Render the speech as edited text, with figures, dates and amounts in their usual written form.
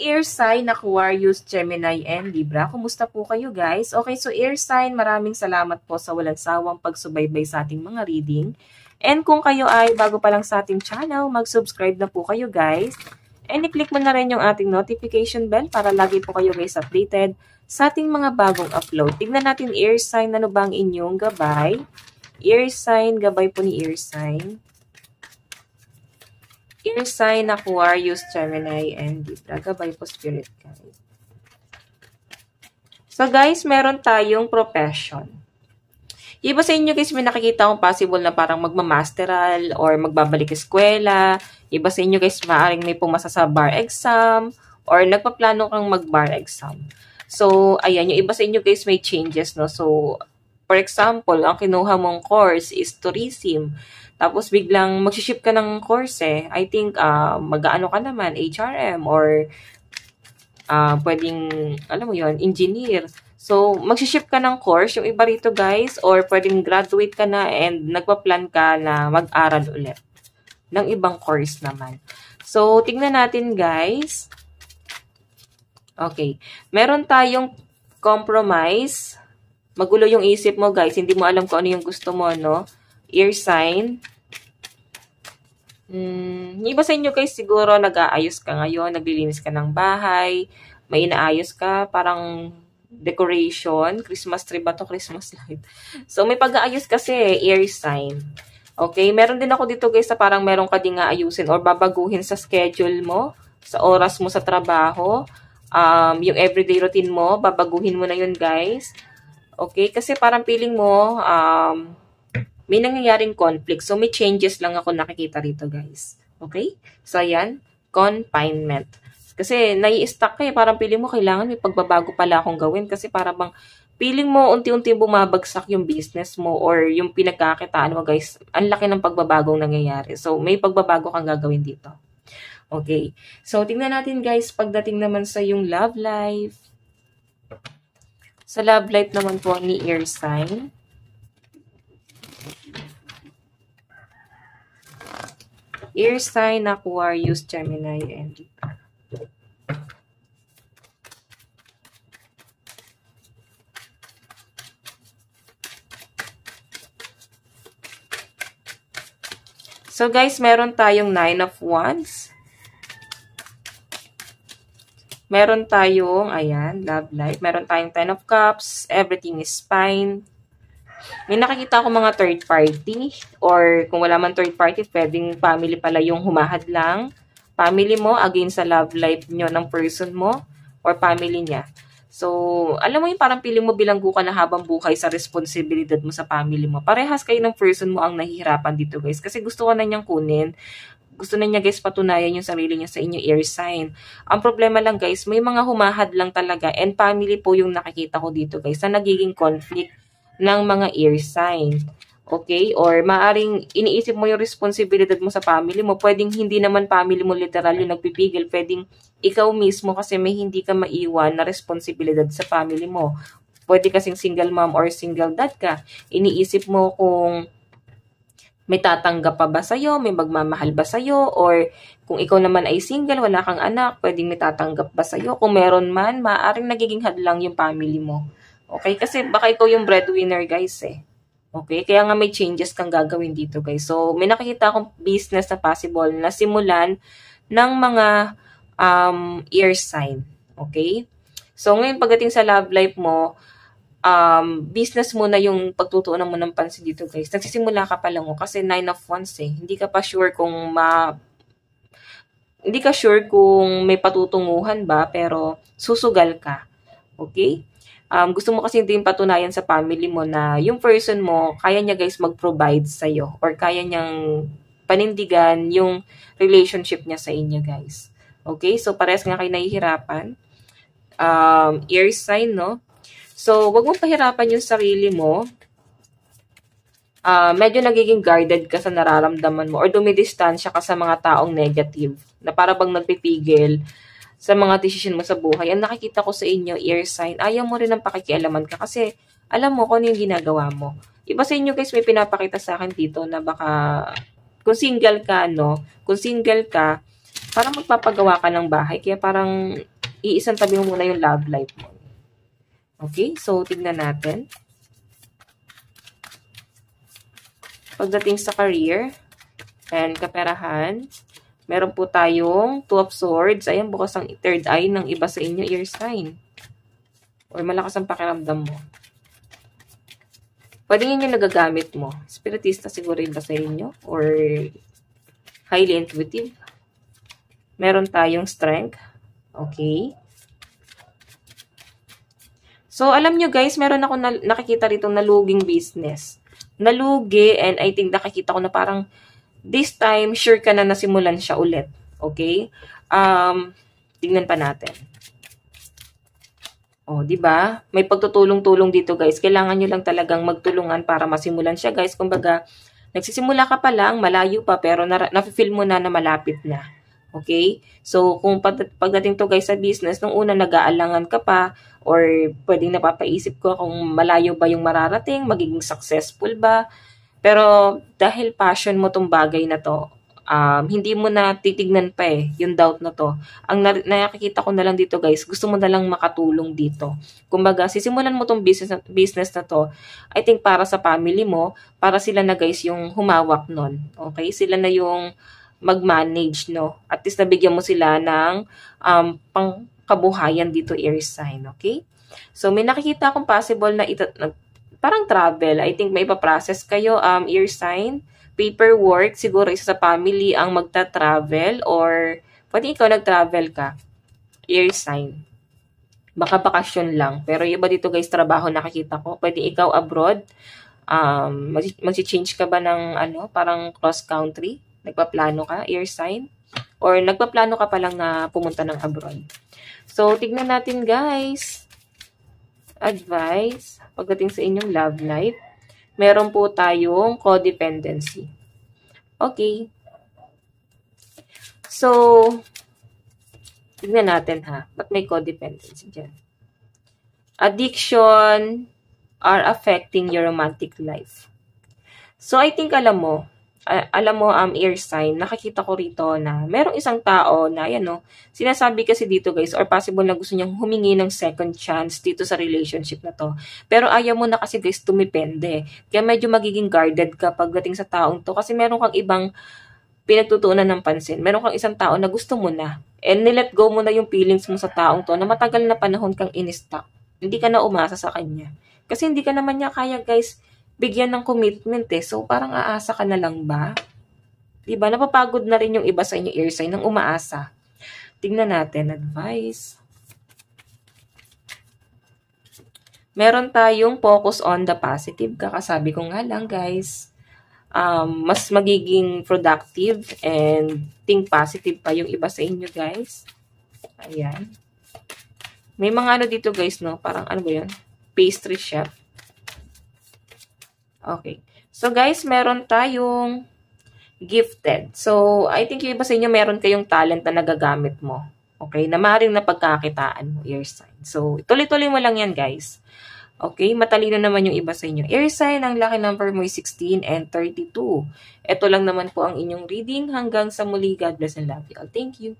air sign, Aquarius, Gemini, and Libra. Kumusta po kayo guys? Okay, so air sign, maraming salamat po sa walang sawang pagsubaybay sa ating mga reading. And kung kayo ay bago pa lang sa ating channel, mag-subscribe na po kayo guys. And i-click mo na rin yung ating notification bell para lagi po kayo guys updated sa ating mga bagong upload. Tignan natin air sign, ano ba ang inyong gabay? Air sign, gabay po ni air sign. Air sign, Aquarius, Gemini, and Libra. Gabay po, Spirit Guide. So, guys, meron tayong profession. Iba sa inyo, guys, may nakikita akong possible na parang magmamasteral or magbabalik eskwela. Iba sa inyo, guys, maaaring may pumasa sa bar exam or nagpaplano kang mag-bar exam. So, ayan, yung iba sa inyo, guys, may changes, no? So, for example, ang kinuha mong course is tourism. Tapos biglang mag-ship ka ng course eh. I think mag-aano ka naman, HRM or pwedeng, alam mo yon, engineer. So, mag-ship ka ng course, yung iba rito guys, or pwedeng graduate ka na and nagpa-plan ka na mag-aral ulit ng ibang course naman. So, tingnan natin guys. Okay. Meron tayong compromise. Magulo yung isip mo guys, hindi mo alam kung ano yung gusto mo, no? Air sign. Iba sa inyo guys, siguro nag-aayos ka ngayon, naglilinis ka ng bahay, may inaayos ka, parang decoration, Christmas tree ba to, Christmas light. So may pag-aayos kasi, air sign. Okay, meron din ako dito guys na parang meron ka din aayusin or babaguhin sa schedule mo, sa oras mo sa trabaho, yung everyday routine mo, babaguhin mo na yun guys. Okay, kasi parang feeling mo, may nangyayaring conflict. So, may changes lang ako nakikita rito, guys. Okay? So, ayan. Confinement. Kasi, nai-stuck ka eh. Parang feeling mo, kailangan may pagbabago pala akong gawin. Kasi parang bang, feeling mo, unti-unti bumabagsak yung business mo or yung pinagkakitaan mo, guys. Ang laki ng pagbabagong nangyayari. So, may pagbabago kang gagawin dito. Okay. So, tingnan natin, guys, pagdating naman sa yung love life. Sa love life naman po ni air sign. Air sign, Aquarius, Gemini, and Libra. So guys, meron tayong 9 of Wands. Meron tayong, ayan, love life. Meron tayong 10 of Cups. Everything is fine. May nakikita ako mga third party or kung wala man third party, pwedeng family pala yung humahad lang. Family mo against sa love life nyo ng person mo or family niya. So, alam mo yung parang piling mo bilanggo ka na habang buhay sa responsibilidad mo sa family mo. Parehas kayo ng person mo ang nahihirapan dito guys. Kasi gusto ka na niyang kunin. Gusto na niya guys patunayan yung sarili niya sa inyo air sign. Ang problema lang guys, may mga humahad lang talaga and family po yung nakikita ko dito guys na nagiging conflict ng mga air sign. Okay? Or maaring iniisip mo yung responsibilidad mo sa family mo. Pwedeng hindi naman family mo literal yung nagpipigil. Pwedeng ikaw mismo kasi may hindi ka maiwan na responsibilidad sa family mo. Pwede kasing single mom or single dad ka. Iniisip mo kung may tatanggap pa ba sa'yo, may magmamahal ba sa'yo, or kung ikaw naman ay single, wala kang anak, pwedeng may tatanggap ba sa'yo. Kung meron man, maaring nagiging hadlang yung family mo. Okay? Kasi baka ikaw yung breadwinner, guys, eh. Okay? Kaya nga may changes kang gagawin dito, guys. So, may nakikita akong business na possible na simulan ng mga air sign. Okay? So, ngayon, pagdating sa love life mo, business mo na yung pagtutuunan mo ng pansin dito, guys. Nagsisimula ka pa lang kasi 9 of Wands, eh. Hindi ka pa sure kung hindi ka sure kung may patutunguhan ba, pero susugal ka. Okay? Gusto mo kasi din patunayan sa family mo na yung person mo, kaya niya guys mag-provide sa'yo or kaya niyang panindigan yung relationship niya sa inyo guys. Okay? So, parehas nga kayo nahihirapan. Air sign, no? So, wag mong pahirapan yung sarili mo. Medyo nagiging guarded ka sa nararamdaman mo or dumidistansya ka sa mga taong negative na para bang nagpipigil sa mga decision mo sa buhay. Ang nakikita ko sa inyo, air sign, ayaw mo rin ng pakikialaman ka kasi alam mo kung ano yung ginagawa mo. Iba sa inyo guys, may pinapakita sa akin dito na baka kung single ka, no? Kung single ka, parang magpapagawa ka ng bahay. Kaya parang iisang tabi mo muna yung love life mo. Okay? So, tignan natin. Pagdating sa career and kaperahan, meron po tayong Two of Swords. Ayan, bukas ang third eye ng iba sa inyo, air sign. Or malakas ang pakiramdam mo. Pwede yun yung nagagamit mo. Spiritista siguro iba sa inyo. Or highly intuitive. Meron tayong strength. Okay. So, alam nyo guys, meron ako nakikita rito naluging business. Nalugi, and I think nakikita ko na parang this time, sure ka na nasimulan siya ulit. Okay? Tingnan pa natin. Oh, 'di ba? May pagtutulong-tulong dito, guys. Kailangan niyo lang talagang magtulungan para masimulan siya, guys. Kumbaga, nagsisimula ka pa lang, malayo pa, pero nafe-feel mo na malapit na. Okay? So, kung pagdating to, guys, sa business, nung una nag-aalangan ka pa, or pwedeng napapaisip ko kung malayo ba yung mararating, magiging successful ba? Pero, dahil passion mo tong bagay na to, hindi mo na titignan pa yung doubt na to. Ang nakikita ko na lang dito, guys, gusto mo na lang makatulong dito. Kumbaga, sisimulan mo tong business na to, I think para sa family mo, para sila na, guys, yung humawak nun. Okay? Sila na yung mag-manage, no? At least nabigyan mo sila ng pangkabuhayan dito, air sign. Okay? So, may nakikita akong possible na parang travel. I think may ipaprocess kayo, air sign. Paperwork, siguro isa sa family ang magta-travel, or pwede ikaw nag-travel ka. Air sign. Baka bakasyon lang. Pero iba dito, guys, trabaho nakikita ko. Pwede ikaw abroad. Mag-change ka ba ng parang cross-country? Nagpaplano ka, air sign? Or nagpaplano ka pa lang na pumunta ng abroad. So, tignan natin, guys. Advice pagdating sa inyong love life. Meron po tayong codependency. Okay. So, tignan natin ha. Ba't may codependency dyan? Addiction are affecting your romantic life. So, I think alam mo, air sign, nakakita ko rito na merong isang tao na, sinasabi kasi dito, guys, or possible na gusto niyang humingi ng second chance dito sa relationship na to. Pero ayaw mo na kasi, guys, tumipende. Kaya medyo magiging guarded ka pagdating sa taong to, kasi meron kang ibang pinagtutuunan ng pansin. Meron kang isang tao na gusto mo na, and nilet go mo na yung feelings mo sa taong to na matagal na panahon kang in-stuck. Hindi ka na umasa sa kanya. Kasi hindi ka naman niya kaya, guys, bigyan ng commitment So, parang aasa ka na lang ba? Diba? Napapagod na rin yung iba sa inyo, air sign, ng umaasa. Tingnan natin, advice. Meron tayong focus on the positive. Kakasabi ko nga lang, guys. Mas magiging productive and think positive pa yung iba sa inyo, guys. Ayan. May mga dito, guys, no? Parang ano ba yun? Pastry chef. Okay. So, guys, meron tayong gifted. So, I think yung iba sa inyo, meron kayong talent na nagagamit mo. Okay? Na maaaring na pagkakitaan mo, air sign. So, tuloy-tuloy mo lang yan, guys. Okay? Matalino naman yung iba sa inyo. Air sign, ang lucky number mo is 16 and 32. Ito lang naman po ang inyong reading. Hanggang sa muli, God bless and love you all. Thank you.